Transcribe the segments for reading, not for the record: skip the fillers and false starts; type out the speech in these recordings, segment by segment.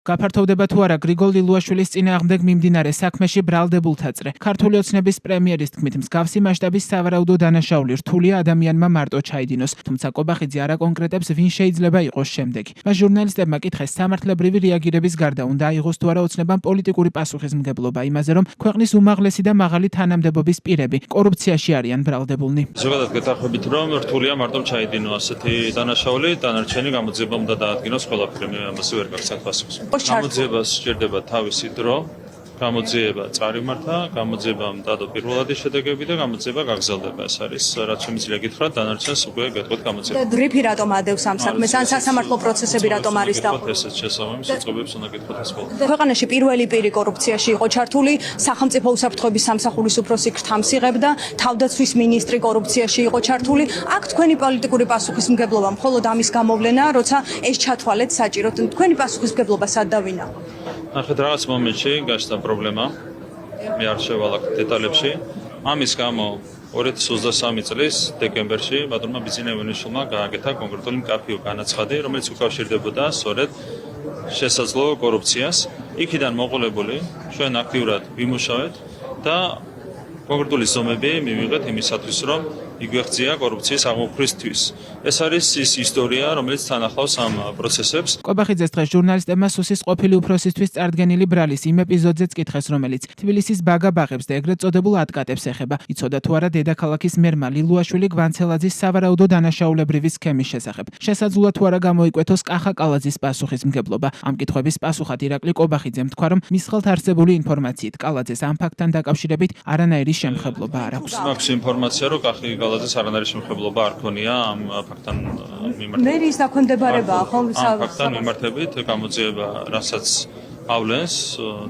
გაფართოვდება თუ არა გრიგოლ ლილუაშვილის წინააღმდეგ მიმდინარე საქმეში ბრალდებულთა წრე. ქართული ოცნების პრემიერის თქმით, მსგავსი მასშტაბის სავარაუდო დანაშაული რთულია ადამიანმა მარტო ჩაიდინოს, თუმცა კობახიძე არ აკონკრეტებს ვინ შეიძლება იყოს შემდეგი. მას ჟურნალისტებმა კითხეს სამართლებრივი რეაგირების გარდა უნდა აიღოს თუ არა ოცნებამ პოლიტიკური პასუხისმგებლობა იმაზე, რომ ქვეყნის უმაღლესი და მაღალი თანამდებობის პირები კორუფციაში არიან ბრალდებულნი. ზოგადად გეთანხმებით, რომ რთულია მარტო ჩაიდინო ასეთი დანაშაული, დანარჩენი გამოძიება უნდა დაადგინოს ყველაფერი, მე ამაზე ვერ გაგცემ პასუხს. გამოძიებას სჭირდება თავისი დრო, გამოძიება წარიმართა, გამოძიებამ დადო პირველადი შედეგები და გამოძიება გაგრძელდება. ეს არის რაც შემიძლია გითხრათ, დანარჩენს უკვე გეტყვით გამოძიება. დრიფი რატომ ადევს ამ საქმეს, ან სასამართლო პროცესები რატომ არის დაყოლილი? ესეც შესაბამის უწყობებს უნდა გეტყვით ეს ყველა. ქვეყანაში პირველი პირი კორუფციაში იყო ჩართული, სახელმწიფო უსაფრთხოების სამსახურის უფროსი ქრთამს იღებდა, თავდაცვის მინისტრი კორუფციაში იყო ჩართული. აქ თქვენი პოლიტიკური პასუხისმგებლობა მხოლოდ ამის გამოვლენაა, როცა ეს ჩათვალეთ საჭიროდ. თქვენი პასუხისმგებლობა სად დავინახოთ? ნახეთ, რაღაც მომენტში გაჩნდა პრობლემა. მე არ შევალავ დეტალებში. ამის გამო 2023 წლის დეკემბერში ბატონმა ბიზნესმენმა გააკეთა კონკრეტული მკაფიო განაცხადი, რომელიც უკავშირდებოდა სწორედ შესაძლო კორუფციას. იქიდან მოყოლებული ჩვენ აქტიურად ვიმუშავეთ და კონკრეტული ზომები მივიღეთ იმისათვის, რომ იგვეხცია კორუფციის აღმოფხვრისთვის. ეს არის ის ისტორია, რომელიც თან ახლავს ამ პროცესებს. კობახიძეს დღეს ჟურნალისტებმა სუსის ყოფილი უფროსისთვის წარდგენილი ბრალის იმ ეპიზოდზეც კითხეს, რომელიც თბილისის ბაგა ბაღებს და ეგრეთ წოდებულ ატკატებს ეხება. იცოდა თუ არა დედაქალაქის მერმა ლილუაშვილი გვანცელაძის სავარაუდო დანაშაულებრივი სქემის შესახებ. შესაძლოა თუ არა გამოიკვეთოს კახა კალაძის პასუხისმგებლობა. ამ კითხვების პასუხად ირაკლი კობახიძემ თქვა, რომ მის ხელთ არსებული ინფორმაციით კალაძეს ამ ფაქტთან დაკავშირებით არანაირი შემხებლობა არ აქვს. მაქვს ინფორმაცია, რომ კახი კალაძეს არანაირი შემხებლობა არ ქონია ამ ფაქტთან მიმართებით. მერის დაქვემდებარებაა ხო? ამ ფაქტთან მიმართებით გამოძიება, რასაც ავლენს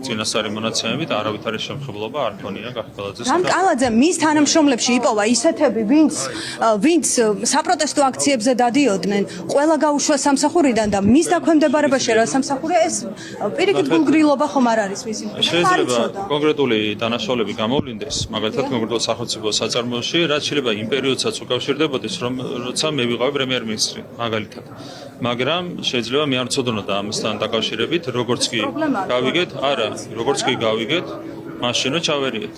წინასწარი მონაცემებით, არავითარი შემხებლობა არ ქონია კახი კალაძეს. რამ კალაძემ მის თანამშრომლებში იპოვა ისეთები, ვინც საპროტესტო აქციებზე დადიოდნენ, ყველა გაუშვა სამსახურიდან და მის დაქვემდებარებაში რა სამსახურია, ეს პირიქით გულგრილობა ხომ არ არის მისი? შეიძლება კონკრეტული დანაშაულები გამოვლინდეს, მაგალითად კონკრეტულ სახელმწიფო საწარმოოში, რაც შეიძლება იმ პერიოდსაც უკავშირდებოდეს, როცა მე ვიყავი პრემიერ-მინისტრი, მაგალითად. მაგრამ შეიძლება მე არ ვცოდნოდა ამასთან დაკავშირებით, როგორც კი გავიგეთ, როგორც კი გავიგეთ, მაშინ რომ ჩავერიეთ.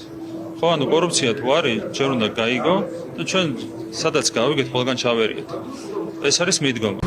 ხო, ანუ კორუფცია თუ არის, ჩვენ უნდა გაიგო და ჩვენ სადაც გავიგეთ, ყველგან ჩავერიეთ. ეს არის მიდგომა.